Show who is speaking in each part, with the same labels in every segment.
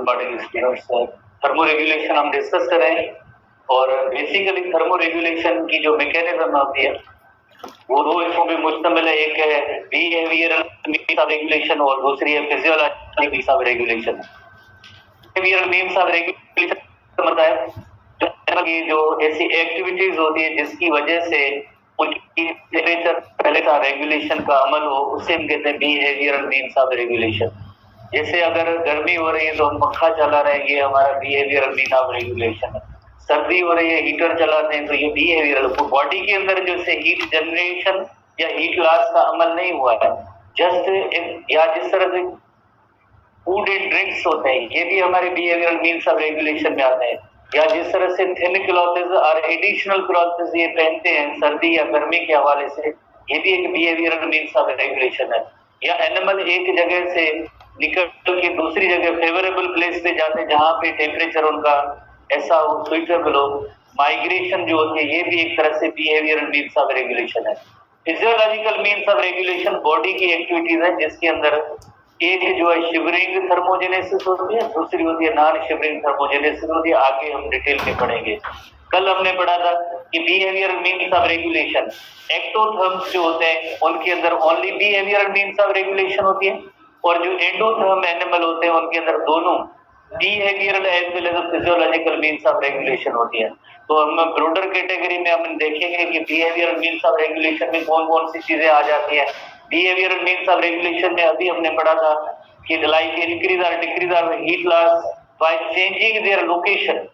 Speaker 1: Good morning students. Thermo regulation हम discuss कर रहे हैं और बेसिकली थर्मो रेगुलेशन की जो मैकेनिज्म होती है वो दो हिस्सों में मुश्तमिल है। एक है बिहेवियरल मीन्स ऑफ रेगुलेशन और दूसरी है physiological means of regulation. Behavioural means of regulation मतलब है जो ऐसी एक्टिविटीज होती है जिसकी वजह से उनकी टेम्परेचर पहले का रेगुलेशन का अमल हो, उसे हम कहते हैं बिहेवियरल मीन्स ऑफ रेगुलेशन। जैसे अगर गर्मी हो रही है तो हम पंखा चला रहे हैं, ये हमारा बिहेवियरल मीन ऑफ रेगुलेशन है। सर्दी हो रही है, हीटर चलाते हैं, तो ये बिहेवियरल। तो बॉडी के अंदर जो से हीट जनरेशन या हीट लॉस का अमल नहीं हुआ है, जस्ट या जिस तरह से फूड एंड ड्रिंक्स होते हैं ये भी हमारे बिहेवियरल मीन्स ऑफ रेगुलेशन में आते हैं। या जिस तरह से थिन क्लॉथेस और एडिशनल क्लॉथेस ये पहनते हैं सर्दी या गर्मी के हवाले से, ये भी एक बिहेवियरल मीन्स ऑफ रेगुलेशन है। या एनिमल एक जगह से निकल के दूसरी जगह फेवरेबल प्लेस पे जाते हैं जहाँ पे टेम्परेचर उनका ऐसा हो, सुइटेबल हो। माइग्रेशन जो होती है ये भी एक तरह से बिहेवियरल मीन्स ऑफ रेगुलेशन है। Physiological means of regulation body की एक्टिविटीज है जिसके अंदर एक जो है शिवरिंग थर्मोजेनेसिस होती है, दूसरी होती है नॉन शिवरिंग थर्मोजेनेसिस होती है। आगे हम डिटेल में पढ़ेंगे। कल हमने पढ़ा था कि बिहेवियरल मीन्स ऑफ रेगुलेशन एक्टोथर्म्स जो होते हैं उनके अंदर only behavioural means of regulation होती है, और जो एंडोथर्म एनिमल होते हैं उनके अंदर दोनों behavioural as well as physiological means of regulation होती है। तो हम ब्रॉडर कैटेगरी में हम देखेंगे कि बिहेवियरल मीन्स ऑफ रेगुलेशन में कौन कौन सी चीजें आ जाती हैं। बिहेवियरल मीन्स ऑफ रेगुलेशन में अभी हमने पढ़ा था कि लाइक इंक्रीज और decrease of heat loss by changing their location.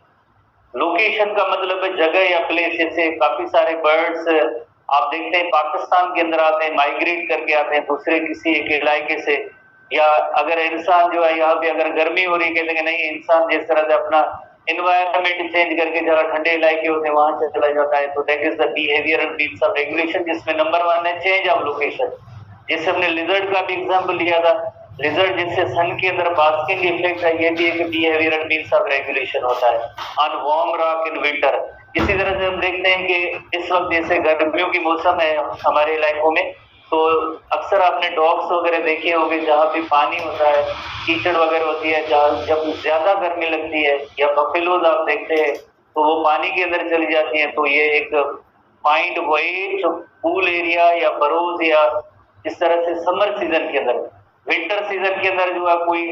Speaker 1: Location का मतलब है जगह या प्लेस। जैसे काफी सारे बर्ड्स आप देखते हैं पाकिस्तान के अंदर आते हैं, माइग्रेट करके आते हैं दूसरे किसी एक इलाके से। या अगर इंसान जो है यहाँ पे अगर गर्मी हो रही है, कहते हैं नहीं, इंसान जिस तरह से अपना एनवायरनमेंट चेंज करके जरा ठंडे इलाके होते हैं वहां से चला जाता है, तो that is the behavioural means of regulation, जिसमें नंबर 1 है चेंज ऑफ लोकेशन। जैसे हमने लिजर्ड का भी एग्जांपल लिया था, लिजर्ड जिससे सन के अंदर बास्किंग इफेक्ट है, ये भी एक बिहेवियरल मीन्स ऑफ रेगुलेशन होता है on warm rock in winter. इसी तरह से हम देखते हैं कि इस वक्त जैसे गर्मियों की मौसम है हमारे इलाकों में, तो अक्सर आपने डॉग्स वगैरह देखे होंगे जहाँ पे पानी होता है, कीचड़ वगैरह होती है, जहाँ जब ज्यादा गर्मी लगती है, या बफेलोज आप देखते हैं तो वो पानी के अंदर चली जाती हैं। तो ये एक फाइंड वेट पूल एरिया या बरोज या इस तरह से समर सीजन के अंदर, विंटर सीजन के अंदर जो है कोई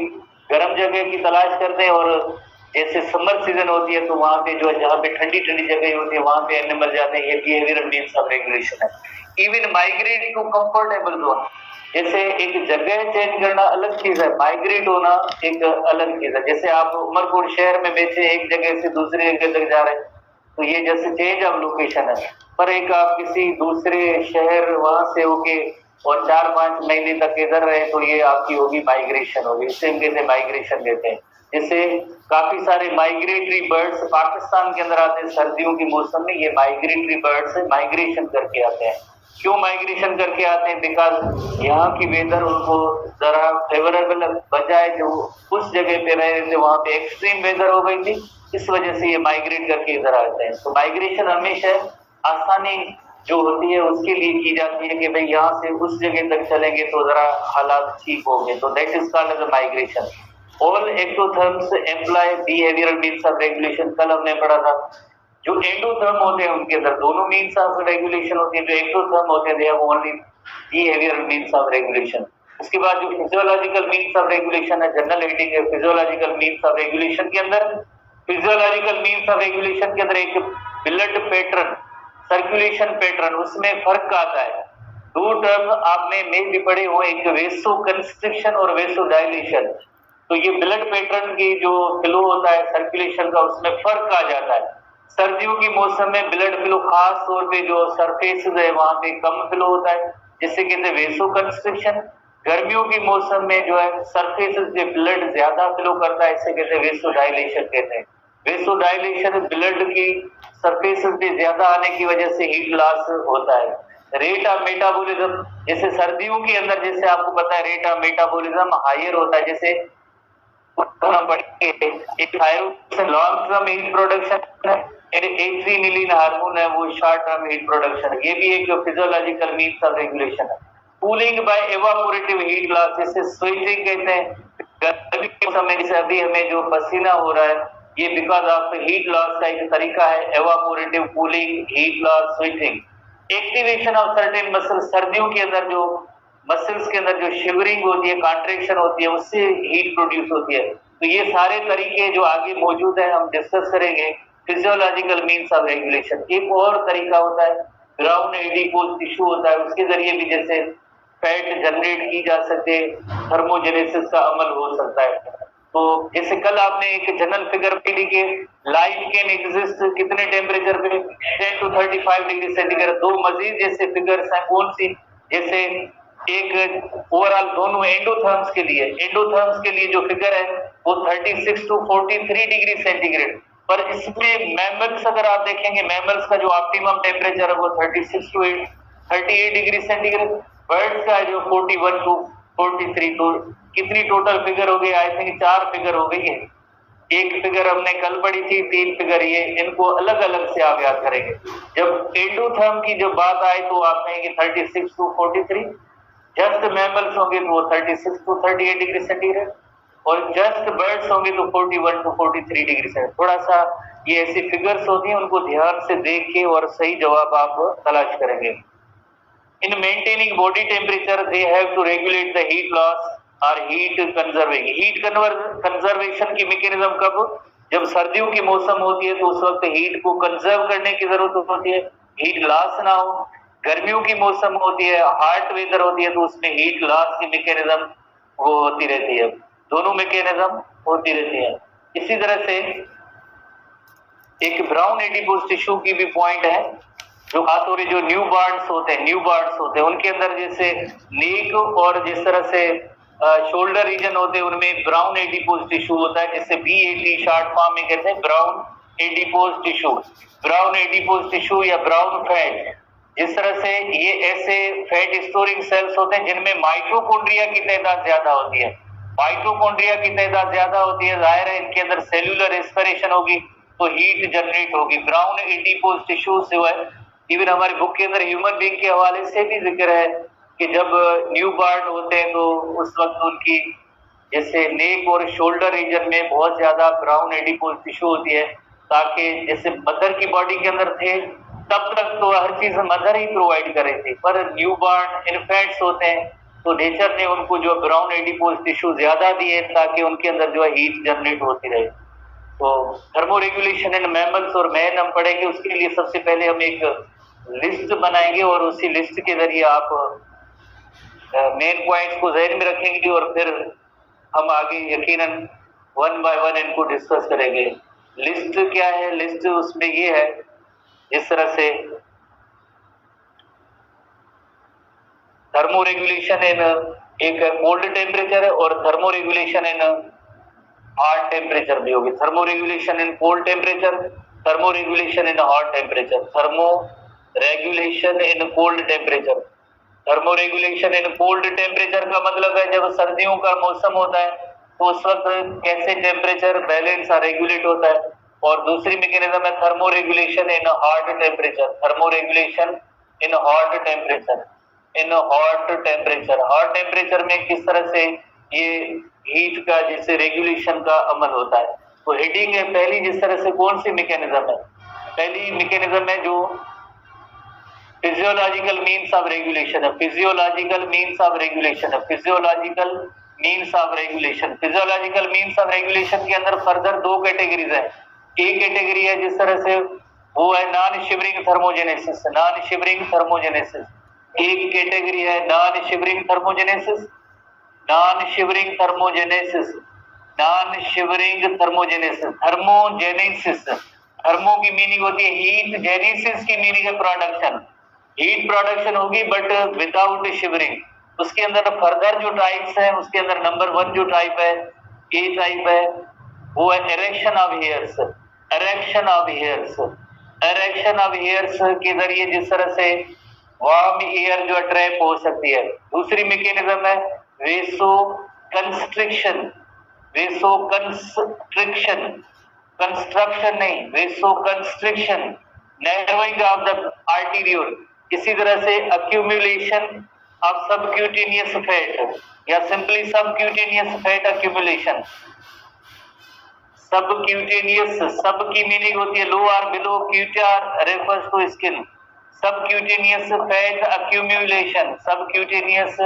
Speaker 1: गर्म जगह की तलाश करते हैं, और जैसे समर सीजन होती है तो वहां पे जो है जहाँ पे ठंडी ठंडी जगह होती है वहां पे एनिमल जाते हैं। ये बिहेवियरल मीन्स ऑफ रेगुलेशन है। Even migrate to comfortable zone, जैसे एक जगह चेंज करना अलग चीज है, माइग्रेट होना एक अलग चीज है। जैसे आप उमरकोट शहर में बैठे एक जगह से दूसरी जगह तक जा रहे हैं, तो ये जैसे चेंज ऑफ लोकेशन है। पर एक आप किसी दूसरे शहर वहां से होके और 4-5 महीने तक इधर रहे, तो ये आपकी होगी माइग्रेशन होगी, इसे हम कहते हैं माइग्रेशन कहते हैं। जैसे काफी सारे माइग्रेटरी बर्ड्स पाकिस्तान के अंदर आते हैं सर्दियों के मौसम में, ये माइग्रेटरी बर्ड्स माइग्रेशन करके आते हैं। क्यों माइग्रेशन करके आते हैं? बिकॉज यहाँ की वेदर उनको जरा फेवरेबल बजाय जो उस जगह पे रहे थे वहां पे एक्सट्रीम वेदर हो गई थी, इस वजह से ये माइग्रेट करके इधर आते हैं। तो माइग्रेशन हमेशा आसानी जो होती है उसके लिए की जाती है कि भाई यहाँ से उस जगह तक चलेंगे तो जरा हालात ठीक होंगे, तो that is called as migration. All ectotherms employ behavioural means of regulation. कल हमने पढ़ा था जो एंडोथर्म होते हैं उनके अंदर दोनों मीन्स ऑफ रेगुलेशन होती है, जो एक्टोथर्म होते हैं they have only behavioural means of regulation. उसके बाद जो फिजियोलॉजिकल मीन्स ऑफ रेगुलेशन है, जनरल हेडिंग है फिजियोलॉजिकल मीन्स ऑफ रेगुलेशन के अंदर। फिजियोलॉजिकल मीन्स ऑफ रेगुलेशन के अंदर एक ब्लड पैटर्न, सर्कुलेशन पैटर्न, उसमें फर्क आता है। दो टर्म आपने में भी पढ़े हो, एक वेसो कंस्ट्रिक्शन और वेसो डायलेशन। तो ये ब्लड पैटर्न की जो फ्लो होता है सर्कुलेशन का, उसमें फर्क आ जाता है। सर्दियों की मौसम में ब्लड फ्लो खास तौर पे जो सरफेस है वहां पे कम फ्लो होता है, जिससे कहते हैं वेसो कंस्ट्रिक्शन। गर्मियों की मौसम में जो है सरफेस पे ब्लड ज्यादा फ्लो करता है, इसे कहते हैं वेसो डायलेशन कहते हैं। वेसो डायलेशन ब्लड की सरफेस पे ज्यादा आने की वजह से हीट लॉस होता है। रेट ऑफ मेटाबॉलिज्म, जैसे सर्दियों के अंदर जैसे आपको पता है रेट ऑफ मेटाबॉलिज्म हायर होता है, जैसे एक लॉन्ग टर्म हीट प्रोडक्शन है, एड्रेनालिन हार्मोन है वो शॉर्ट टर्म हीट प्रोडक्शन है। ये भी एक फिजियोलॉजिकल मीन्स ऑफ रेगुलेशन है। Cooling bye evaporative heat loss, जिसे स्वेटिंग कहते हैं, गर्मी के मौसम में जैसे अभी हमें जो पसीना हो रहा है, ये बिकॉज ऑफ हीट लॉस का एक तरीका है, evaporative cooling, heat loss, sweating, activation of certain muscles. सर्दियों के अंदर जो मसल्स के अंदर जो शिवरिंग होती है, कॉन्ट्रैक्शन होती है, उससे हीट प्रोड्यूस होती है। तो ये सारे तरीके जो आगे मौजूद है हम डिस्कस करेंगे। Physiological means of regulation. एक और तरीका होता है ग्राउंड एडिपोज टिश्यू होता है, उसके जरिए भी जैसे फैट जनरेट की जा सके, थर्मोजेनेसिस का अमल हो सकता है। तो जैसे कल आपने एक जनरल फिगर पी कि लाइफ कैन एग्जिस्ट कितने टेम्परेचर पे, 10 to 35 डिग्री सेंटीग्रेड। दो मजीद जैसे फिगर्स हैं, कौन सी, जैसे एक ओवरऑल दोनों एंडोथर्म्स के लिए जो फिगर है वो 36 to 43 डिग्री सेंटीग्रेड। पर इसमें मैमल्स अगर आप देखेंगे, मैमल्स का जो ऑप्टिमम टेम्परेचर है वो 36 to 38 डिग्री सेंटीग्रेड। बर्ड्स का जो 41 to 43। तो कितनी टोटल फिगर हो गई? आई थिंक 4 फिगर हो गई है। एक फिगर हमने कल पढ़ी थी, 3 फिगर ये, इनको अलग अलग से आप याद करेंगे। जब एंडोथर्म की जब बात आए तो आप कहेंगे 36 to 43, जस्ट मैमल्स होंगे तो वो 36 to 38 डिग्री सेंटीग्रेड, और जस्ट बर्ड्स होंगे तो 41 to 43 डिग्री सेंटीग्रेड। थोड़ा सा ये ऐसी फिगर्स होती हैं, उनको ध्यान से देख के और सही जवाब आप तलाश करेंगे। In maintaining body temperature, they have to regulate the heat loss or heat conserving. Heat conservation की मैकेनिज्म कब? जब सर्दियों की मौसम होती है तो उस वक्त हीट को कंजर्व करने की जरूरत होती है, हीट लॉस ना हो। गर्मियों की मौसम होती है, हॉट वेदर होती है, तो उसमें हीट लॉस की मैकेनिज्म वो होती रहती है। दोनों मैकेनिज्म होती रहती है। इसी तरह से एक ब्राउन एडिपोज टिश्यू की भी पॉइंट है, जो खासतौर जो न्यू बॉर्न्स होते हैं उनके अंदर जैसे नेक और जिस तरह से शोल्डर रीजन होते हैं उनमें ब्राउन एडिपोज टिश्यू होता है, जिससे BAT शॉर्ट फॉर्म में कहते हैं brown adipose tissue. Brown adipose tissue या ब्राउन फैट, जिस तरह से ये ऐसे फैट स्टोरिंग सेल्स होते हैं जिनमें माइटोकॉन्ड्रिया की तादाद ज्यादा होती है। माइटोकॉन्ड्रिया की तादाद ज्यादा होती है, जाहिर है इनके अंदर सेल्यूलर रेस्पिरेशन होगी तो हीट जनरेट होगी। ब्राउन एडिपोज टिश्यू से इवन हमारे बुक के अंदर ह्यूमन बीइंग के हवाले से भी जिक्र है कि जब न्यू बॉर्न होते हैं तो उस वक्त उनकी जैसे नेक और शोल्डर रीजन में बहुत ज्यादा ब्राउन एडिपोज टिश्यू होती है, ताकि जैसे मदर की बॉडी के अंदर थे तब तक तो हर चीज मदर ही प्रोवाइड कर रही थी, पर न्यू बॉर्न इन्फेंट्स होते हैं तो नेचर ने उनको जो ब्राउन एडिपोज टिश्यू ज्यादा दिए ताकि उनके अंदर जो है हीट जनरेट होती रहे। तो थर्मो रेगुलेशन इन मैमल्स और मैन हम पढ़ेंगे। उसके लिए सबसे पहले हम एक लिस्ट बनाएंगे और उसी लिस्ट के जरिए आप मेन पॉइंट्स को ज़हन में रखेंगे और फिर हम आगे यकीनन 1 by 1 इनको डिस्कस करेंगे। लिस्ट क्या है? लिस्ट उसमें ये है, जिस तरह से थर्मो रेगुलेशन इन एक कोल्ड टेम्परेचर है और thermo regulation in hot temperature भी होगी। Thermo regulation in cold temperature, thermo regulation in hot temperature. Thermo regulation in cold temperature, thermo regulation in cold temperature का मतलब है जब सर्दियों का मौसम होता है तो उस वक्त कैसे टेम्परेचर बैलेंस और रेगुलेट होता है। और दूसरी मैकेनिज्म है thermo regulation in hot temperature, thermo regulation in hot temperature, in hot temperature. Hot temperature में किस तरह से ये हीट का जिससे रेगुलेशन का अमल होता है। तो हीटिंग है पहली, जिस तरह से कौन सी मैकेनिज्म है? पहली मैकेनिज्म है जो फिजियोलॉजिकल मीन्स ऑफ रेगुलेशन है, फिजियोलॉजिकल मीन्स ऑफ रेगुलेशन है, physiological means of regulation. Physiological means of regulation के अंदर फर्दर 2 कैटेगरीज है। एक कैटेगरी है जिस तरह से वो है non shivering thermogenesis, non shivering thermogenesis. एक कैटेगरी है non shivering thermogenesis, non shivering thermogenesis, non shivering thermogenesis, thermogenesis. Thermo की मीनिंग होती है हीट, जेनेसिस की मीनिंग है प्रोडक्शन, हीट प्रोडक्शन होगी बट विदाउट शिवरिंग। उसके अंदर फर्दर जो टाइप्स हैं उसके अंदर नंबर 1 जो टाइप है, ए टाइप है, वो है erection of hairs, erection of hairs. Erection of hairs के जरिए जिस तरह से वार्म एयर जो ट्रैप हो सकती है। दूसरी मैकेनिज्म है vaso constriction, vaso constriction, construction नहीं, vaso constriction, narrowing of the arteriole. इसी तरह से अक्यूमुलेशन ऑफ सबक्यूटेनियस फैट या simply subcutaneous fat accumulation. Subcutaneous, sub की मीनिंग होती है लो और below, cuta refers to skin. Subcutaneous fat accumulation, subcutaneous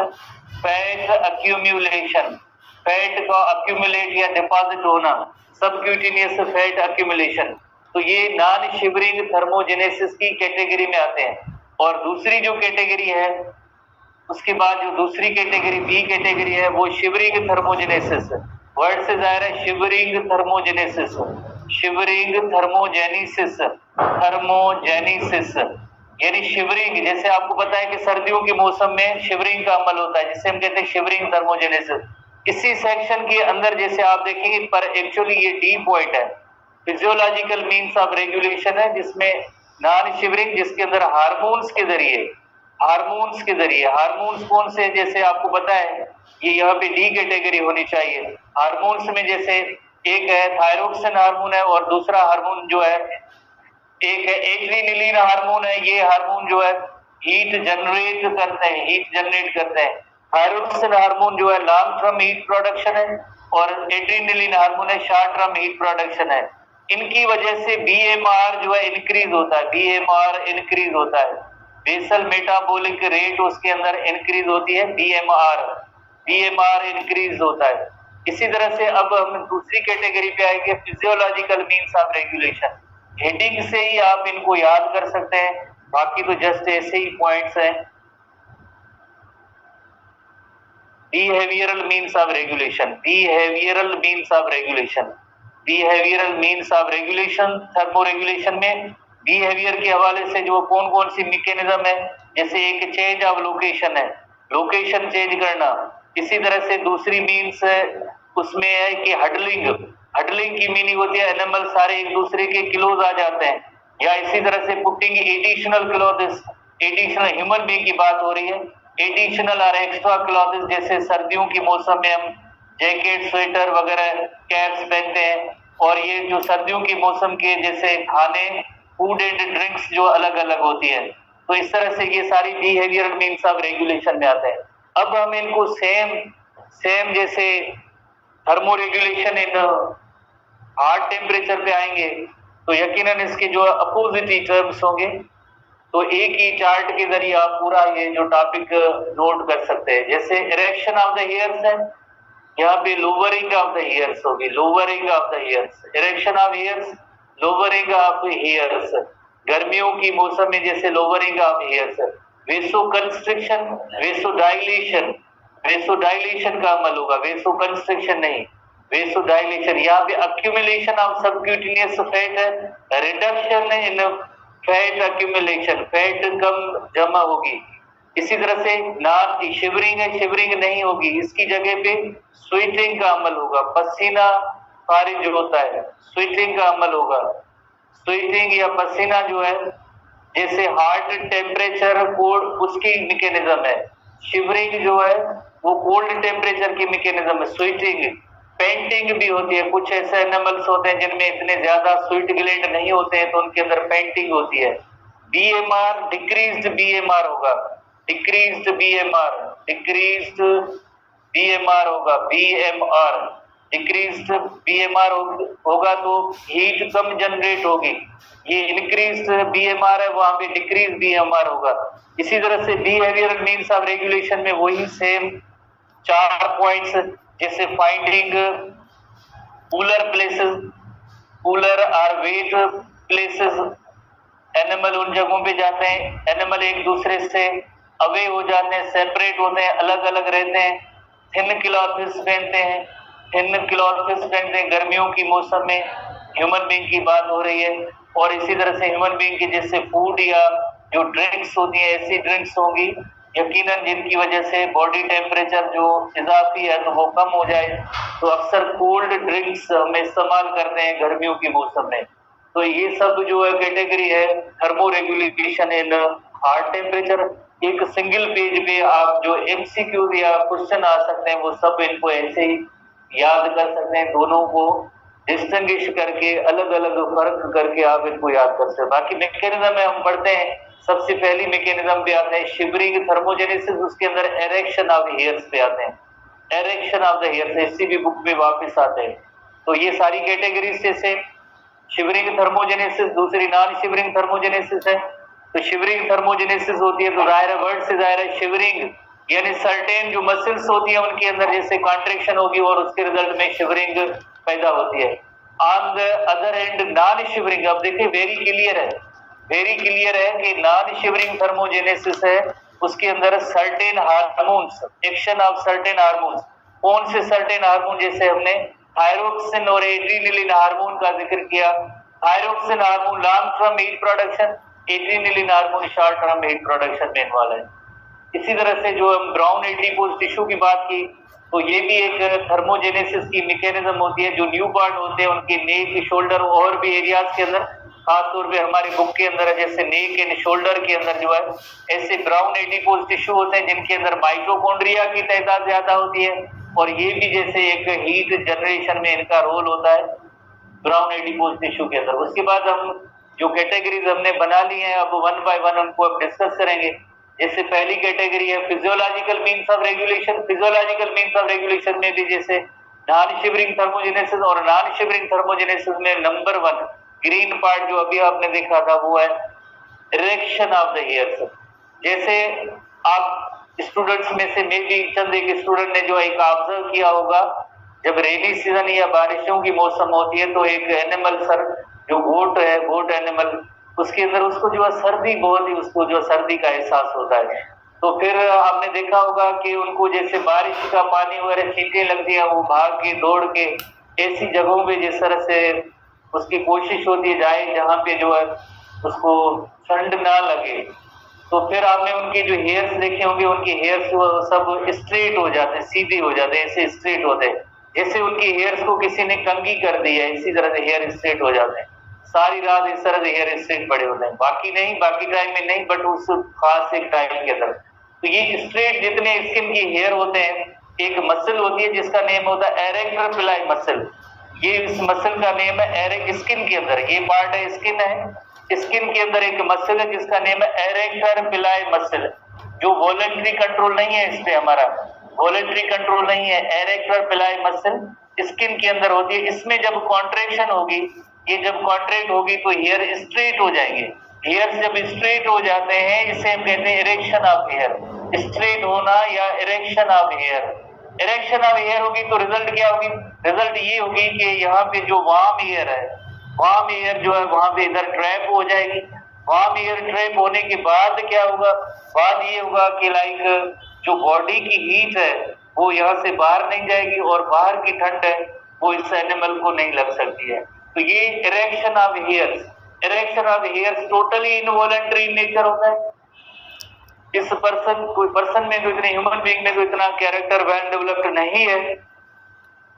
Speaker 1: fat accumulation, fat का अक्यूमुलेट या डिपॉजिट होना, सबक्यूटेनियस फैट अक्यूमुलेशन। तो ये नॉन शिवरिंग थर्मोजेनेसिस की कैटेगरी में आते हैं। और दूसरी जो कैटेगरी है, उसके बाद जो दूसरी कैटेगरी बी कैटेगरी है वो शिवरिंग थर्मोजेनेसिस। वर्ड से जाहिर है shivering thermogenesis, shivering thermogenesis, thermogenesis यानी शिवरिंग। जैसे आपको पता है कि सर्दियों के मौसम में शिवरिंग का अमल होता है जिसे हम कहते हैं शिवरिंग थर्मोजेनेसिस। इसी सेक्शन के अंदर जैसे आप देखेंगे, पर एक्चुअली ये डी पॉइंट है, फिजियोलॉजिकल मीन्स ऑफ रेगुलेशन है, जिसमें नॉन शिवरिंग जिसके अंदर हार्मोन्स के जरिए, हार्मोन्स के जरिए, हार्मोन्स कौन से, जैसे आपको पता है ये यहाँ पे डी कैटेगरी होनी चाहिए। हार्मोन्स में जैसे एक है थायरोक्सिन हार्मोन है और दूसरा हार्मोन जो है एक है एड्रेनलिन हार्मोन है। ये हार्मोन जो है हीट जनरेट करते हैं, हीट जनरेट करते हैं। थायरोक्सिन हार्मोन जो है लॉन्ग टर्म हीट प्रोडक्शन है और एड्रेनलिन हार्मोन है शॉर्ट टर्म हीट प्रोडक्शन है। इनकी वजह से बीएमआर जो है इंक्रीज होता है, बीएमआर इंक्रीज होता है, बेसल मेटाबॉलिक रेट उसके अंदर इंक्रीज होती है, बीएमआर, बीएमआर इंक्रीज होता है। इसी तरह से अब हम दूसरी कैटेगरी पे आएंगे, physiological means of regulation. Heading से ही आप इनको याद कर सकते हैं, बाकी तो जस्ट ऐसे ही पॉइंट्स हैं। Behavioural means of regulation, behavioural means of regulation, behavioural means of regulation. Thermo regulation में बिहेवियर के हवाले से जो कौन कौन सी मैकेनिज्म है, जैसे एक चेंज ऑफ लोकेशन है, लोकेशन चेंज करना। इसी तरह से दूसरी मीन्स उसमें है कि हडलिंग, हडलिंग की मीनिंग होती है एनिमल सारे एक दूसरे के क्लोज आ जाते हैं, या इसी तरह से putting additional clothes, additional human being की बात हो रही है, एडिशनल और एक्स्ट्रा क्लॉथेस, जैसे सर्दियों के मौसम में हम जैकेट स्वेटर वगैरह कैप्स पहनते हैं, और ये जो सर्दियों के मौसम के जैसे खाने फूड एंड ड्रिंक्स जो अलग अलग होती है। तो इस तरह से ये सारी बिहेवियरल मीन्स ऑफ रेगुलेशन में आते हैं। अब हम इनको सेम जैसे thermo regulation in hard temperature पे आएंगे तो यकीनन इसके जो अपोजिट ही टर्म्स होंगे। तो एक ही चार्ट के जरिए आप पूरा ये जो टॉपिक नोट कर सकते हैं। जैसे इरेक्शन ऑफ द हेयर्स है, यहाँ पे लोअरिंग ऑफ द हेयर्स होगी, lowering of the hairs, erection of hairs, lowering of hairs. गर्मियों की मौसम में जैसे lowering of hairs, वेसो constriction, वेसो dilation, वेसो dilation का अमल होगा, वेसो कंस्ट्रिक्शन नहीं, वेसो डायलेशन। यहाँ पे अक्यूमुलेशन ऑफ सबक्यूटेनियस फैट है, reduction in fat accumulation, fat कम जमा होगी। इसी तरह से नॉन शिवरिंग है, शिवरिंग नहीं होगी, इसकी जगह पे स्वेटिंग का अमल होगा, पसीना खारिज होता है, स्वेटिंग का अमल होगा। स्वेटिंग या पसीना जो है जैसे हार्ट टेम्परेचर कोल्ड उसकी मैकेनिज्म है, शिवरिंग जो है वो कोल्ड टेम्परेचर की मैकेनिज्म है। स्वेटिंग, पेंटिंग भी होती है, कुछ ऐसे एनिमल्स होते हैं जिनमें इतने ज्यादा स्वीट ग्लैंड नहीं होते हैं तो उनके अंदर पेंटिंग होती है। बीएमआर डिक्रीज्ड बीएमआर होगा, डिक्रीज्ड बीएमआर, डिक्रीज्ड बीएमआर होगा, बीएमआर डिक्रीज्ड बीएमआर होगा तो हीट कम जनरेट होगी। ये इंक्रीज्ड बीएमआर है, वहां पे डिक्रीज बीएमआर होगा। इसी तरह से बिहेवियरल मीन्स ऑफ रेगुलेशन में वही सेम 4 पॉइंट्स, जैसे फाइंडिंग कूलर प्लेसेस, कूलर और वेट प्लेसेस, एनिमल उन जगहों पे जाते हैं, एनिमल एक दूसरे से अवे हो जाते हैं, सेपरेट होते हैं, अलग अलग रहते हैं, थिन क्लॉथेस पहनते हैं, थिन क्लॉथेस पहनते हैं गर्मियों की मौसम में, ह्यूमन बीइंग की बात हो रही है। और इसी तरह से ह्यूमन बीइंग की जैसे फूड या जो ड्रिंक्स होती है ऐसी ड्रिंक्स होंगी यकीनन जिनकी वजह से बॉडी टेम्परेचर जो इजाफी है तो वो कम हो जाए, तो अक्सर कोल्ड ड्रिंक्स हम इस्तेमाल करते हैं गर्मियों के मौसम में। तो ये सब जो है कैटेगरी है thermo regulation in hard temperature. एक सिंगल पेज पे आप जो एमसीक्यू या क्वेश्चन आ सकते हैं वो सब इनको ऐसे ही याद कर सकते हैं, दोनों को डिस्टिंग्विश करके अलग अलग फर्क करके आप इनको याद कर सकते हैं। बाकी मैकेनिज्म में हम पढ़ते हैं सबसे पहली मैकेनिज्म पे आते हैं शिवरिंग थर्मोजेनेसिस, उसके अंदर एरेक्शन ऑफ हेयर्स पे आते हैं, एरेक्शन ऑफ द हेयर्स इसी भी बुक में वापस आते हैं। तो ये सारी कैटेगरीज जैसे शिवरिंग थर्मोजेनेसिस, दूसरी नॉन शिवरिंग थर्मोजेनेसिस है। तो शिवरिंग थर्मोजेनेसिस होती है तो जाहिर वर्ड से जाहिर है शिवरिंग यानी सर्टेन जो मसल्स होती है उनके अंदर जैसे कॉन्ट्रैक्शन होगी और उसके रिजल्ट में शिवरिंग पैदा होती है। On the other and non shivering, अब देखिए वेरी क्लियर है, वेरी क्लियर है कि नॉन शिवरिंग थर्मोजेनेसिस है, उसके अंदर certain hormones, action of certain hormones. कौन से सर्टेन हार्मोन, जैसे हमने थायरोक्सिन और एड्रीनलिन हार्मोन का जिक्र किया। Thyroxine hormone long term heat production, adrenaline hormone short term heat production में इन्वॉल्व है। इसी तरह से जो हम ब्राउन एडिपोज टिश्यू की बात की तो ये भी एक थर्मोजेनेसिस की मैकेनिज्म होती है। जो न्यू बॉर्न होते हैं उनके नेक, शोल्डर और भी एरियाज के अंदर, खासतौर पे हमारे बुक के अंदर है जैसे नेक एंड शोल्डर के अंदर जो है ऐसे ब्राउन एडिपोज टिश्यू होते हैं जिनके अंदर माइटोकॉन्ड्रिया की तादाद ज्यादा होती है और ये भी जैसे एक हीट जनरेशन में इनका रोल होता है ब्राउन एडिपोज टिश्यू के अंदर। उसके बाद हम जो कैटेगरीज हमने बना ली हैं अब वन बाय वन उनको अब डिस्कस करेंगे। जैसे पहली कैटेगरी है physiological means of regulation. Physiological means of regulation में भी जैसे नॉन शिवरिंग थर्मोजेनेसिस और नॉन शिवरिंग थर्मोजेनेसिस में नंबर 1 ग्रीन पार्ट जो अभी आपने देखा था वो है इरेक्शन ऑफ द हेयर्स। जैसे आप स्टूडेंट्स में से मे भी चंद एक स्टूडेंट ने जो एक ऑब्जर्व किया होगा, जब रेनी सीजन या बारिशों की मौसम होती है तो एक एनिमल सर जो गोट है, गोट एनिमल, उसके अंदर उसको जो है सर्दी बहुत ही, उसको जो सर्दी का एहसास होता है। तो फिर आपने देखा होगा कि उनको जैसे बारिश का पानी वगैरह छींटे लगती है, वो भाग के दौड़ के ऐसी जगहों पे जिस तरह से उसकी कोशिश होती है जाए जहाँ पे जो है उसको ठंड ना लगे। तो फिर आपने उनके जो हेयर्स देखे होंगे, उनके हेयर्स सब स्ट्रेट हो जाते हैं, सीधे हो जाते हैं, ऐसे स्ट्रेट होते हैं जैसे उनके हेयर्स को किसी ने कंघी कर दी है, इसी तरह से हेयर स्ट्रेट हो जाते हैं। सारी रात इस तरह से हेयर स्ट्रेट पड़े होते हैं, बाकी नहीं, बाकी टाइम में नहीं, बट उस खास एक टाइम के अंदर। तो ये स्ट्रेट जितने स्किन की हेयर होते हैं, एक मसल होती है जिसका नेम होता है एरेक्टर पिलाई मसल। ये इस मसल का नेम है एरेक, स्किन के अंदर ये पार्ट है, स्किन है, स्किन के अंदर एक मसल है जिसका नेम है एरेक्टर पिलाई मसल, जो वॉलंटरी कंट्रोल नहीं है, इस पे हमारा वॉलंटरी कंट्रोल नहीं है। एरेक्टर पिलाई मसल स्किन के अंदर होती है, इसमें जब कॉन्ट्रैक्शन होगी, ये जब कॉन्ट्रैक्ट होगी तो हेयर स्ट्रेट हो जाएंगे। हेयर जब स्ट्रेट हो जाते हैं इसे हम कहते हैं इरेक्शन ऑफ हेयर, स्ट्रेट होना या erection of hair. Erection of hair होगी तो रिजल्ट क्या होगी? रिजल्ट ये होगी कि यहाँ पे जो वार्म एयर है, वार्म एयर जो है वहां पे इधर ट्रैप हो जाएगी। वार्म एयर ट्रैप होने के बाद क्या होगा? बाद ये होगा कि लाइक जो बॉडी की हीट है वो यहाँ से बाहर नहीं जाएगी और बाहर की ठंड है वो इस एनिमल को नहीं लग सकती है। तो ये erection of hairs, erection of hairs totally involuntary nature होता है। इस कोई पर्सन में तो इतने, ह्यूमन बीइंग में तो इतना कैरेक्टर वेल डेवलप्ड नहीं है,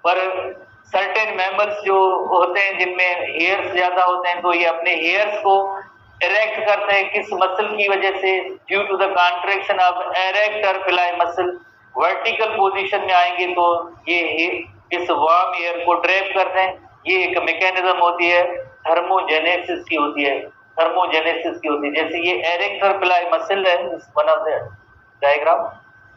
Speaker 1: पर सर्टेन मैमल्स जो होते हैं जिनमें हेयर्स ज्यादा होते हैं तो ये अपने हेयर्स को इरेक्ट करते हैं। किस मसल की वजह से? Due to the contraction of arrector pili muscle. Vertical position में आएंगे तो ये इस वार्म एयर को ट्रैप करते हैं। ये एक मैकेनिज्म होती है, थर्मोजेनेसिस की होती है, थर्मोजेनेसिस की होती है। जैसे ये एरेक्टर पिलाई मसल है, वन ऑफ द डायग्राम,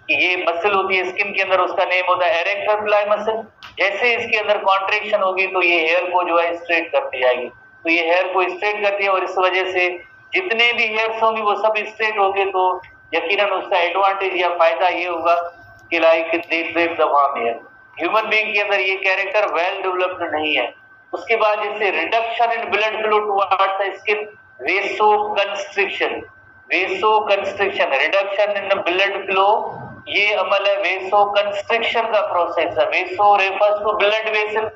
Speaker 1: ये मसल होती है स्किन के अंदर, उसका नेम होता है एरेक्टर पिलाई मसल। जैसे इसके अंदर कॉन्ट्रैक्शन होगी तो ये हेयर को जो है स्ट्रेट करती जाएगी, तो ये हेयर को स्ट्रेट करती है और इस वजह से जितने भी हेयर्स होंगे वो सब स्ट्रेट होंगे। तो यकीनन उसका एडवांटेज या फायदा ये होगा कि like they trap the warm air. Human being के अंदर ये कैरेक्टर वेल डेवलप्ड नहीं है। उसके बाद जैसे reduction in blood flow towards the skin, vaso constriction, vaso constriction, reduction in blood flow, ये अमल है वेसो कंस्ट्रिक्शन का प्रोसेस है। Vaso refers to blood vessel,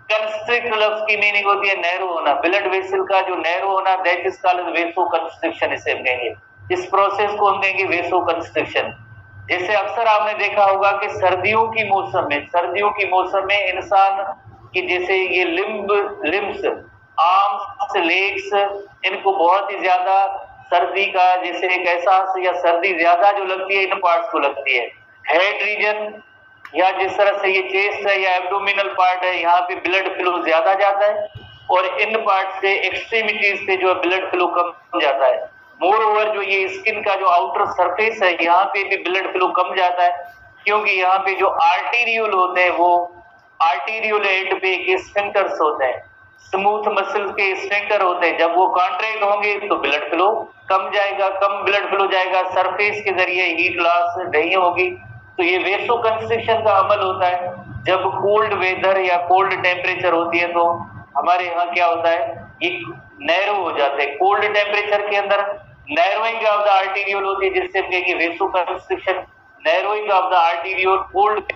Speaker 1: constrict लफ्ज की मीनिंग होती है नैरो होना, ब्लड वेसल का जो नैरो होना, दैट इज कॉल्ड वेसो कंस्ट्रिक्शन, इसे हम कहेंगे, इस प्रोसेस को हम कहेंगे वेसो कंस्ट्रिक्शन। जैसे अक्सर आपने देखा होगा कि सर्दियों की मौसम में इंसान की जैसे ये लिम्स, आर्म्स, लेग्स, इनको बहुत ही ज्यादा सर्दी का जैसे एक एहसास या सर्दी ज्यादा जो लगती है इन पार्ट्स को लगती है। हेड रीजन या जिस तरह से ये चेस्ट है या एब्डोमिनल पार्ट है, यहाँ पे ब्लड फ्लो ज्यादा जाता है और इन पार्ट से एक्सट्रीमिटीज से जो है ब्लड फ्लो कम जाता है। मोर ओवर जो ये स्किन का जो आउटर सरफेस है, यहाँ पे भी ब्लड फ्लो कम जाता है, क्योंकि यहाँ पे जो आर्टीरियोल होते हैं वो आर्टीरियोल एंड पे एक स्फिंक्टर्स होते हैं, स्मूथ मसल्स के स्फिंक्टर होते हैं। जब वो कॉन्ट्रैक्ट होंगे तो ब्लड फ्लो कम जाएगा, कम ब्लड फ्लो जाएगा, सरफेस के जरिए हीट लॉस नहीं होगी, तो ये वेसो कंस्ट्रिक्शन का अमल होता है। जब कोल्ड वेदर या कोल्ड टेम्परेचर होती है तो हमारे यहाँ क्या होता है, ये नैरो हो जाते हैं। कोल्ड टेम्परेचर के अंदर नैरोइंग ऑफ द आर्टीरियोल होती है, जिससे हम कहेंगे vaso constriction. Narrowing of the arteriole called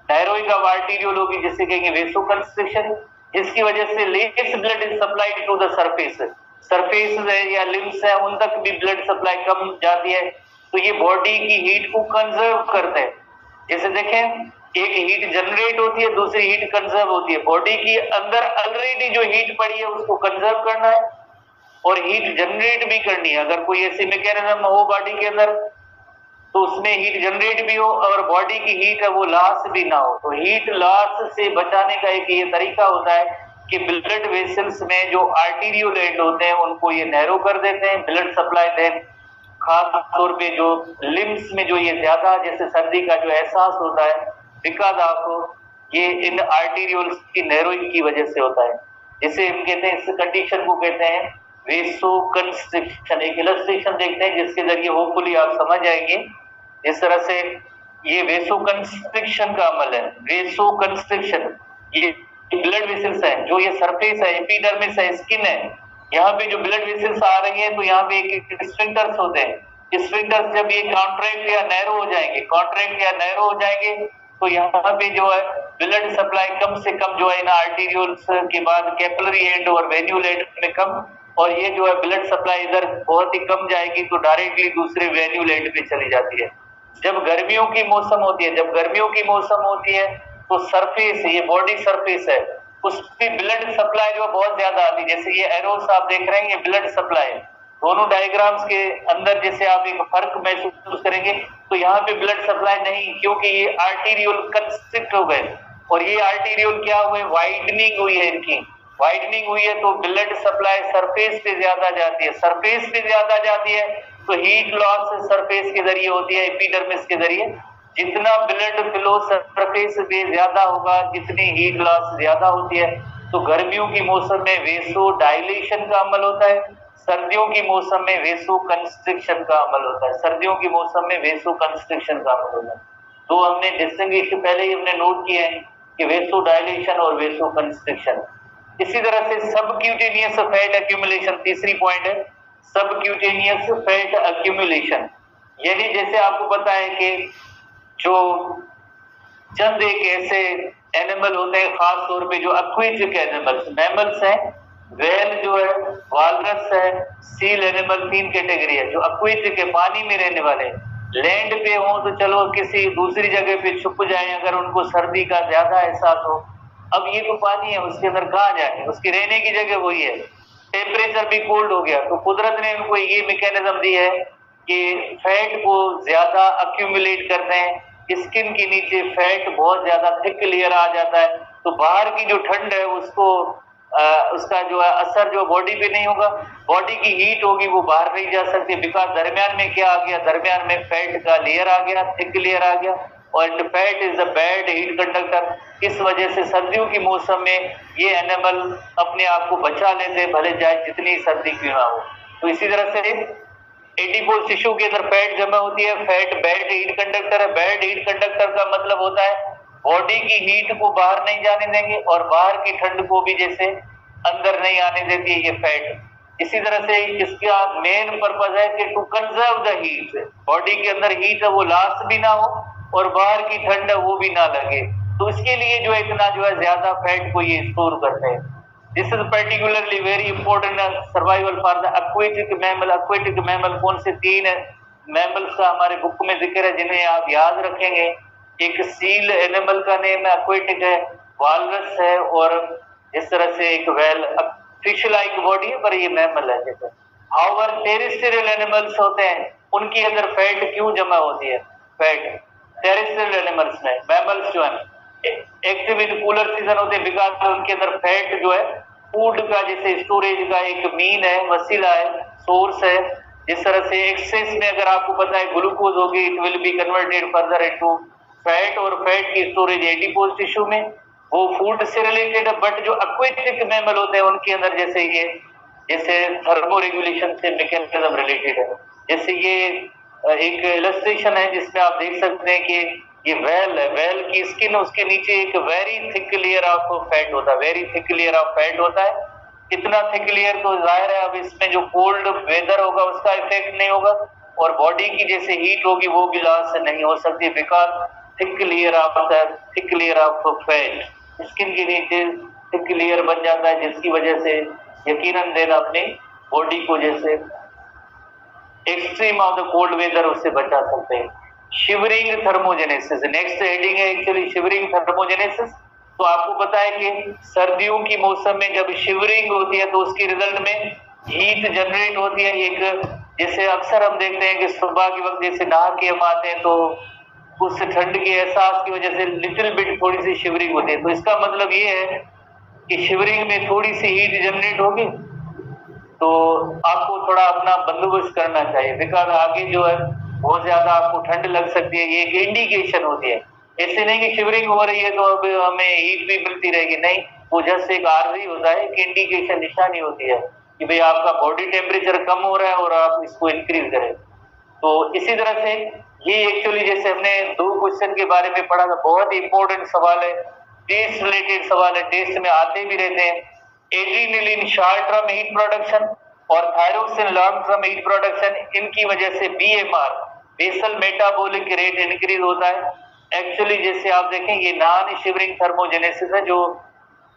Speaker 1: narrowing of arteriole होगी, जिससे कहेंगे वेसो कंस्ट्रिक्शन, जिसकी वजह से less blood is supplied to the surface है या लिम्स है, उन तक भी ब्लड सप्लाई कम जाती है। तो ये बॉडी की हीट को कंजर्व करते हैं। जैसे देखें, एक हीट जनरेट होती है, दूसरी हीट कंजर्व होती है। बॉडी की अंदर ऑलरेडी जो हीट पड़ी है उसको कंजर्व करना है और हीट जनरेट भी करनी है। अगर कोई ऐसी मैकेनिज्म हो बॉडी के अंदर तो उसमें हीट जनरेट भी हो और बॉडी की हीट है वो लॉस भी ना हो। तो हीट लॉस से बचाने का एक ये तरीका होता है कि ब्लड वेसल्स में जो आर्टीरियल एंड होते हैं उनको ये नैरो कर देते हैं, ब्लड सप्लाई दें। खास तौर पे जो लिम्स में जो ये ज्यादा जैसे सर्दी का जो एहसास होता है, बिकॉज ऑफ ये इन आर्टीरियल्स की नैरोइंग की वजह से होता है। जिसे हम कहते हैं, इस कंडीशन को कहते हैं वेसो कंस्ट्रिक्शन। एक इलस्ट्रेशन देखते हैं जिसके जरिए होपफुली आप समझ जाएंगे। इस तरह से ये वेसो कंस्ट्रिक्शन का अमल है। वेसो कंस्ट्रिक्शन ये ब्लड वेसल्स है, जो ये सरफेस है, एपिडर्मिस है, स्किन है, यहाँ पे जो ब्लड वेसल्स आ रही है तो यहाँ पे एक स्फिंक्टर्स होते हैं। स्फिंक्टर्स जब ये कॉन्ट्रैक्ट या नैरो हो जाएंगे, कॉन्ट्रैक्ट या नैरो हो जाएंगे तो यहाँ पे जो है ब्लड सप्लाई कम से कम जो है इन आर्टीरियल्स के बाद कैपिलरी एंड और वेन्यूल एंड में कम, और ये जो है ब्लड सप्लाई इधर बहुत ही कम जाएगी तो डायरेक्टली दूसरे वेन्यूल एंड पे चली जाती है। जब गर्मियों की मौसम होती है, जब गर्मियों की मौसम होती है तो सरफेस, ये बॉडी सरफेस है, उस पे ब्लड सप्लाई जो बहुत ज्यादा आती है। जैसे ये एरोस आप देख रहे हैं, ये ब्लड सप्लाई, दोनों डायग्राम्स के अंदर जैसे आप एक फर्क महसूस करेंगे तो यहाँ पे ब्लड सप्लाई नहीं, क्योंकि ये आर्टीरियल कंस्ट्रिक्ट हो गए और ये आर्टीरियल क्या हुए, वाइडनिंग हुई है, इनकी वाइडनिंग हुई है तो ब्लड सप्लाई सरफेस पे ज्यादा जाती है। सरफेस पे ज्यादा जाती है तो हीट लॉस सरफेस के जरिए होती है, एपिडर्मिस के जरिए। जितना ब्लड फ्लो सरफेस पे ज्यादा होगा, जितनी हीट लॉस ज्यादा होती है। तो गर्मियों की मौसम में वेसो डायलेशन का अमल होता है, सर्दियों की मौसम में वेसो कंस्ट्रिक्शन का अमल होता है। सर्दियों की मौसम में वेसो कंस्ट्रिक्शन का अमल होता है। तो हमने डिस्टिंग्विश पहले ही हमने नोट किया है कि वेसो डायलेशन और वेसो कंस्ट्रिक्शन। इसी तरह से सबक्यूटेनियस फैट एक्यूमुलेशन, तीसरी पॉइंट है सबक्यूटेनियस फैट एक्यूमुलेशन। यानी जैसे आपको पता है कि जो चंद एक ऐसे एनिमल होते हैं, खास तौर पे जो एक्वेटिक एनिमल्स, मैमल्स हैं, व्हेल जो है, वालरस है, सील एनिमल, तीन कैटेगरी है। जो एक्वेटिक है, पानी में रहने वाले, लैंड पे हो तो चलो किसी दूसरी जगह पे छुप जाए अगर उनको सर्दी का ज्यादा एहसास हो। अब ये तो पानी है, उसके अंदर कहाँ जाए, उसकी रहने की जगह वही है। टेम्परेचर भी कोल्ड हो गया तो कुदरत ने उनको ये मैकेनिज्म दी है कि फैट को ज्यादा अक्यूमुलेट करते हैं। स्किन के नीचे फैट बहुत ज्यादा थिक लेयर आ जाता है तो बाहर की जो ठंड है उसको उसका जो है असर जो बॉडी पे नहीं होगा, बॉडी की हीट होगी वो बाहर नहीं जा सकती। बिकॉज दरमियान में क्या आ गया, दरमियान में फैट का लेयर आ गया, थिक लेयर आ गया, और fat is a bad heat conductor. इस वजह से सर्दियों की मौसम में ये एनिमल अपने आप को बचा लेते, भले जाए जितनी सर्दी क्यों ना हो। तो इसी तरह से एडिपोज टिश्यू के अंदर फैट जमा होती है। फैट बैड हीट कंडक्टर है। बैड हीट कंडक्टर का मतलब होता है बॉडी की हीट को बाहर नहीं जाने देंगे और बाहर की ठंड को भी जैसे अंदर नहीं आने देती है ये फैट। इसी तरह से इसका मेन पर्पज है कि to conserve the heat, body के अंदर हीट है वो लॉस भी ना हो और बाहर की ठंड है वो भी ना लगे। तो इसके लिए जो है इतना जो है ज्यादा फैट को ये स्टोर करते हैं। This is particularly very important survival for the aquatic mammal. Aquatic mammal कौन से, तीन मैमल्स का हमारे बुक में जिक्र है जिन्हें आप याद रखेंगे। एक सील एनिमल का नेम है, एक्वेटिक है, वालरस है, और इस तरह से एक वेल, फिश लाइक बॉडी है पर ये मैमल है। जैसे हाउएवर टेरेस्ट्रियल एनिमल्स होते हैं उनके अंदर फैट क्यों जमा होती है, फैट टेरेस्ट्रियल एनिमल्स में, मैमल्स जो है एक्टिव इन कूलर सीजन होते हैं बिकॉज उनके अंदर फैट जो है फूड का जैसे स्टोरेज का एक मीन है, वसीला है, सोर्स है। जिस तरह से एक्सेस में अगर आपको पता है ग्लूकोज होगी, it will be converted further into fat, और फैट की स्टोरेज एडिपोज टिश्यू में, वो फूड से रिलेटेड है। बट जो एक्वेटिक मैमल होते हैं उनके अंदर जैसे थर्मो रेगुलेशन से मैकेनिज्म रिलेटेड है। जैसे ये एक इलस्ट्रेशन है जिसमें आप देख सकते हैं कि ये वेल है, वेल की स्किन, उसके नीचे एक very thick layer of fat होता है, very thick layer of fat होता है। कितना थिक लेयर, तो जाहिर है अब इसमें जो कोल्ड वेदर होगा उसका इफेक्ट नहीं होगा, और बॉडी की जैसे हीट होगी वो भी लॉस नहीं हो सकती, because thick layer of fat skin के नीचे थिक लेयर बन जाता है, जिसकी वजह से यकीनन देना अपनी बॉडी को जैसे extreme of the cold weather उससे बचा सकते हैं। शिवरिंग थर्मोजेनेसिस नेक्स्ट हेडिंग है एक्चुअली, शिवरिंग थर्मोजेनेसिस। तो आपको पता है कि सर्दियों की मौसम में जब शिवरिंग होती है तो उसकी रिजल्ट में हीट जनरेट होती है। एक जैसे अक्सर हम देखते हैं कि सुबह के वक्त जैसे नहा के हम आते हैं तो उस ठंड के एहसास की वजह से लिटिल बिट थोड़ी सी शिवरिंग होती है। तो इसका मतलब ये है कि शिवरिंग में थोड़ी सी हीट जनरेट होगी, तो आपको थोड़ा अपना बंदोबस्त करना चाहिए, बिकॉज आगे जो है बहुत ज्यादा आपको ठंड लग सकती है। ये एक इंडिकेशन होती है, ऐसे नहीं कि शिवरिंग हो रही है तो अब हमें हीट भी मिलती रहेगी, नहीं, वो जस्ट एक आर्जी होता है, एक इंडिकेशन, निशानी होती है कि भाई आपका बॉडी टेम्परेचर कम हो रहा है और आप इसको इंक्रीज करें। तो इसी तरह से ये एक्चुअली जैसे हमने 2 क्वेश्चन के बारे में पढ़ा था, बहुत ही इंपॉर्टेंट सवाल है, टेस्ट रिलेटेड सवाल है, टेस्ट में आते भी रहते हैं। Adrenaline short term heat production और thyroxine long term heat production, इनकी वजह से BMR basal metabolic rate increase होता है। एक्चुअली जैसे आप देखें ये नॉन शिवरिंग थर्मोजेनेसिस है, जो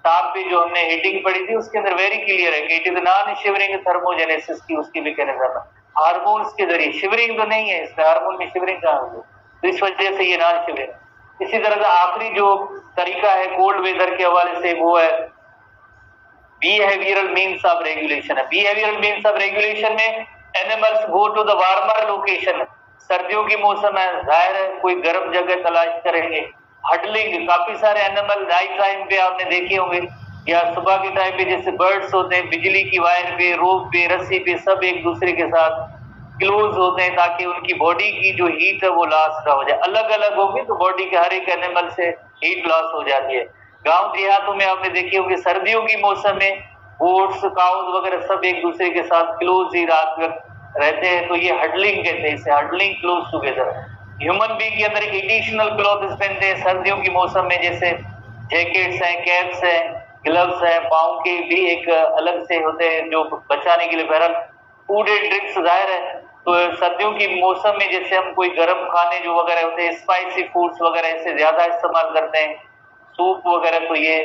Speaker 1: टॉप पे जो हमने हेडिंग पढ़ी थी उसके अंदर वेरी क्लियर है कि it is non shivering thermogenesis की उसकी मैकेनिज्म है, हार्मोन्स के जरिए। शिवरिंग तो नहीं है इसमें, हार्मोन में शिवरिंग कहाँ होगी, तो इस वजह से ये नॉन शिवरिंग। इसी तरह से आखिरी जो तरीका है कोल्ड वेदर के हवाले से वो है बिहेवियरल मीन्स ऑफ रेगुलेशन है। बिहेवियरल मीन्स ऑफ रेगुलेशन में animals go to the warmer location, सर्दियों की मौसम है, जाहिर है कोई गर्म जगह तलाश करेंगे। हडलिंग, काफी सारे एनिमल नाइट टाइम पे आपने देखे होंगे या सुबह के टाइम पे जैसे बर्ड्स होते हैं बिजली की वायर पे, रोप पे, रस्सी पे, सब एक दूसरे के साथ क्लोज होते हैं ताकि उनकी बॉडी की जो हीट है वो लॉस ना हो जाए। अलग अलग होगी तो बॉडी के हर एक एनिमल से हीट लॉस हो जाती है। गांव देहातों में आपने देखी होगी सर्दियों की मौसम में गोट्स, काउज वगैरह सब एक दूसरे के साथ क्लोज ही रात में रहते हैं, तो ये हडलिंग कहते हैं, इसे huddling close together. Human being के अंदर एक एडिशनल क्लॉथ्स पहनते हैं सर्दियों की मौसम में, जैसे जैकेट्स हैं, कैप्स हैं, ग्लव्स हैं, पाँव के भी एक अलग से होते हैं जो बचाने के लिए। बहरहाल फूड एंड ड्रिंक्स जाहिर है, तो सर्दियों की मौसम में जैसे हम कोई गर्म खाने जो वगैरह होते हैं, स्पाइसी फूड्स वगैरह ऐसे ज्यादा इस्तेमाल करते हैं, सूप वगैरह, तो ये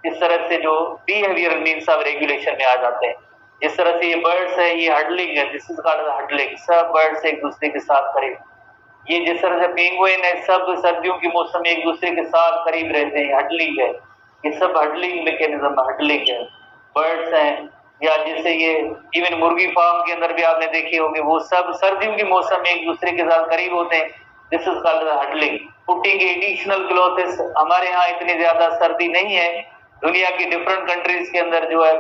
Speaker 1: इस तरह से जो बिहेवियरल मीन्स ऑफ रेगुलेशन में आ जाते हैं। जिस तरह से ये बर्ड्स है, ये हडलिंग है, दिस इज कॉल्ड हडलिंग, सब बर्ड्स एक दूसरे के साथ करीब। ये जिस तरह से पेंगुइन है, सब सर्दियों के मौसम में एक दूसरे के साथ करीब रहते हैं, हडलिंग है, ये सब हडलिंग मैकेनिज्म, हडलिंग है। बर्ड्स हैं या जैसे ये इवन मुर्गी फार्म के अंदर भी आपने देखे होंगे, वो सब सर्दियों के मौसम में एक दूसरे के साथ करीब होते हैं, this is called huddling. Putting additional clothes, हमारे यहाँ इतनी ज्यादा सर्दी नहीं है, दुनिया की डिफरेंट कंट्रीज के अंदर जो है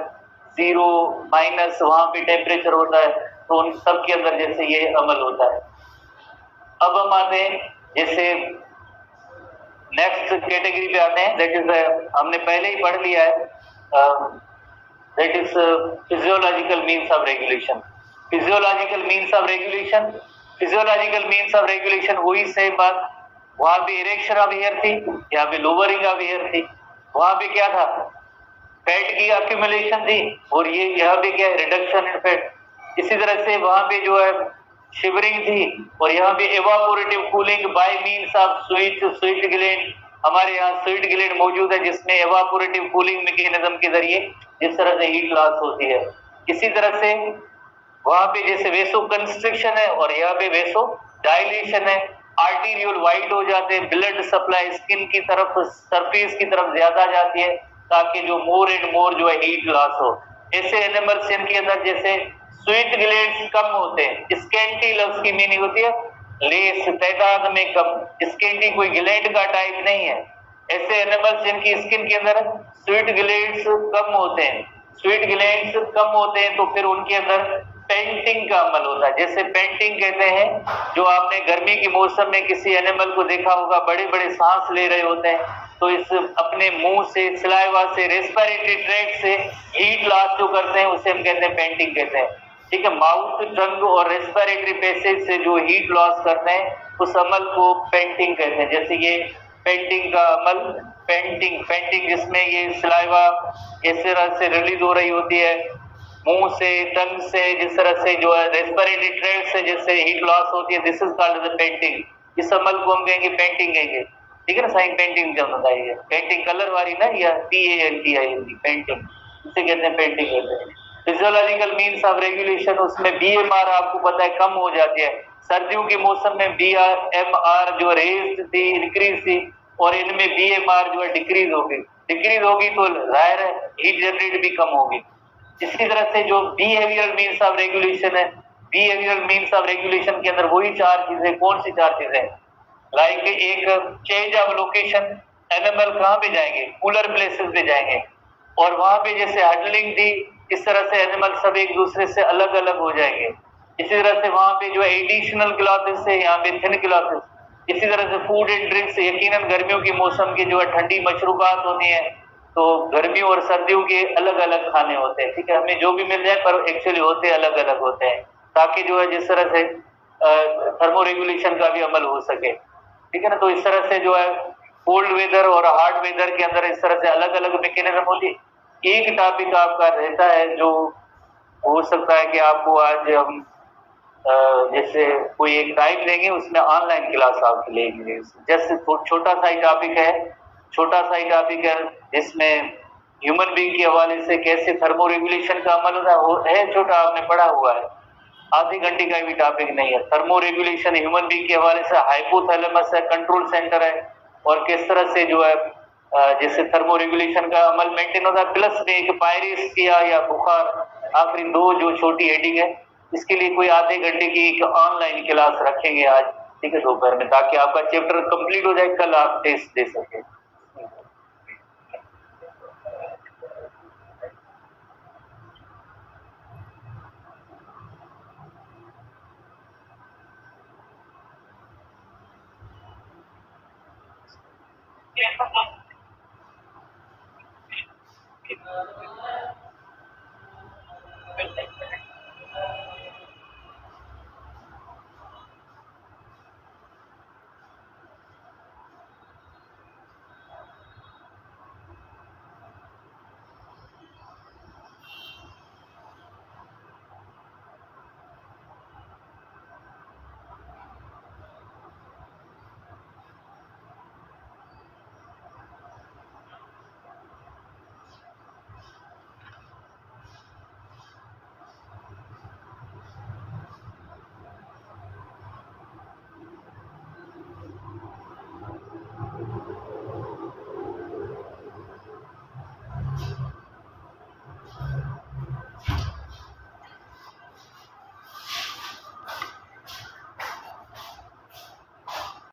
Speaker 1: 0 माइनस वहां पे टेम्परेचर होता है, तो उन सब के अंदर जैसे ये अमल होता है। अब हम आते हैं जैसे नेक्स्ट कैटेगरी पे आते हैं, दैट इज हमने पहले ही पढ़ लिया है, that is physiological means of regulation. Physiological means of regulation, physiological means of regulation वही सेम बात, वहां पे इरेक्शन ऑफ हेयर थी, यहाँ पे लोअरिंग ऑफ हेयर थी। वहां पे क्या था, फैट की अक्यूमुलेशन थी, और ये यहाँ पे क्या है, रिडक्शन इन फैट। इसी तरह से वहां पे जो है शिवरिंग थी, और यहाँ पे evaporative cooling by means of sweat gland. हमारे यहाँ स्वीट ग्लैंड मौजूद है जिसमें एवापोरेटिव कूलिंग मैकेनिज्म के जरिए जिस तरह से हीट लॉस होती है। इसी तरह से वहां पे जैसे वेसो कंस्ट्रिक्शन है और यहाँ पे वेसो डायलेशन है, आर्टीरियल वाइड हो जाते हैं, ब्लड सप्लाई स्किन की तरफ, सरफेस की तरफ ज्यादा जाती है ताकि जो मोर एंड मोर जो है हीट लॉस हो। ऐसे एनिमल्स इनके अंदर जैसे स्वीट ग्लैंड्स कम होते हैं, स्कैंटी लफ्ज की मीनिंग होती है लेस, तादाद में कम, स्कैंटी कोई ग्लैंड का टाइप नहीं है। ऐसे एनिमल्स जिनकी स्किन के अंदर स्वीट ग्लैंड्स कम होते हैं, स्वीट ग्लैंड्स कम होते हैं तो फिर उनके अंदर पेंटिंग का अमल होता है। जैसे पेंटिंग कहते हैं, जो आपने गर्मी के मौसम में किसी एनिमल को देखा होगा, बड़े बड़े सांस ले रहे होते हैं, तो इस अपने मुंह से, सलाइवा से, रेस्पिरेटरी ट्रैक्ट से हीट लॉस जो करते हैं उसे हम कहते हैं पेंटिंग कहते हैं। ठीक है, माउथ, टंग और रेस्पिरेटरी पैसेज से जो हीट लॉस करते हैं उस अमल को पेंटिंग कहते हैं। जैसे ये पेंटिंग का अमल, पेंटिंग जिसमें ये सलाइवा इस तरह से रिलीज हो रही होती है मुंह से, टंग से, जिस तरह से जो है रेस्पिरेटरी ट्रैक्ट से जिससे हीट लॉस होती है, this is called the painting. इस अमल को हम कहेंगे पेंटिंग कहेंगे। ठीक है ना, साइन पेंटिंग जब बताइए, पेंटिंग कलर वाली ना, या PANTING पेंटिंग, इसे कहते हैं पेंटिंग कहते हैं। फिजियोलॉजिकल मीन्स ऑफ रेगुलेशन, उसमें BMR आपको पता है कम हो जाती है। सर्दियों के मौसम में BMR जो रेज थी, इंक्रीज थी, और इनमें BMR जो है डिक्रीज होगी तो जाहिर है हीट जनरेट भी कम होगी। इसी तरह से जो बिहेवियरल मीन्स ऑफ रेगुलेशन है, बिहेवियरल मीन्स ऑफ रेगुलेशन के अंदर वही चार चीजें, कौन सी चार चीजें, लाइक एक चेंज ऑफ लोकेशन, एनिमल कहाँ पे जाएंगे, कूलर प्लेसेस पे जाएंगे, और वहां पे जैसे हडलिंग थी, इस तरह से एनिमल सब एक दूसरे से अलग अलग हो जाएंगे। इसी तरह से वहां पे जो एडिशनल क्लॉथेस है, यहाँ पे थिन क्लॉथेस। इसी तरह से फूड एंड ड्रिंक्स, यकीनन गर्मियों के मौसम की जो है ठंडी मशरूबात होती है, तो गर्मियों और सर्दियों के अलग अलग खाने होते हैं। ठीक है, हमें जो भी मिल जाए, पर एक्चुअली होते अलग अलग होते हैं, ताकि जो है जिस तरह से थर्मो रेगुलेशन का भी अमल हो सके। ठीक है ना, तो इस तरह से जो है कोल्ड वेदर और हॉट वेदर के अंदर इस तरह से अलग अलग मैकेनिज्म होती है। एक टॉपिक आपका रहता है जो हो सकता है कि आपको आज हम जैसे कोई एक टाइम देंगे, उसमें ऑनलाइन क्लास आपके लेंगे। जैसे छोटा सा ही टॉपिक है जिसमें ह्यूमन बीइंग के हवाले से कैसे थर्मो रेगुलेशन का अमल होता है छोटा, आपने पढ़ा हुआ है, आधे घंटे का भी टॉपिक नहीं है। थर्मो रेगुलेशन ह्यूमन बीइंग के हवाले से हाइपोथैलेमस है, कंट्रोल सेंटर है, और किस तरह से जो है जैसे थर्मो रेगुलेशन का अमल मेंटेन होता है, प्लस में एक पायरिस किया या बुखार, आखिरी दो जो छोटी हेडिंग है, इसके लिए कोई आधे घंटे की एक ऑनलाइन क्लास रखेंगे आज, ठीक है, दोपहर में, ताकि आपका चैप्टर कंप्लीट हो जाए, कल आप टेस्ट दे सके।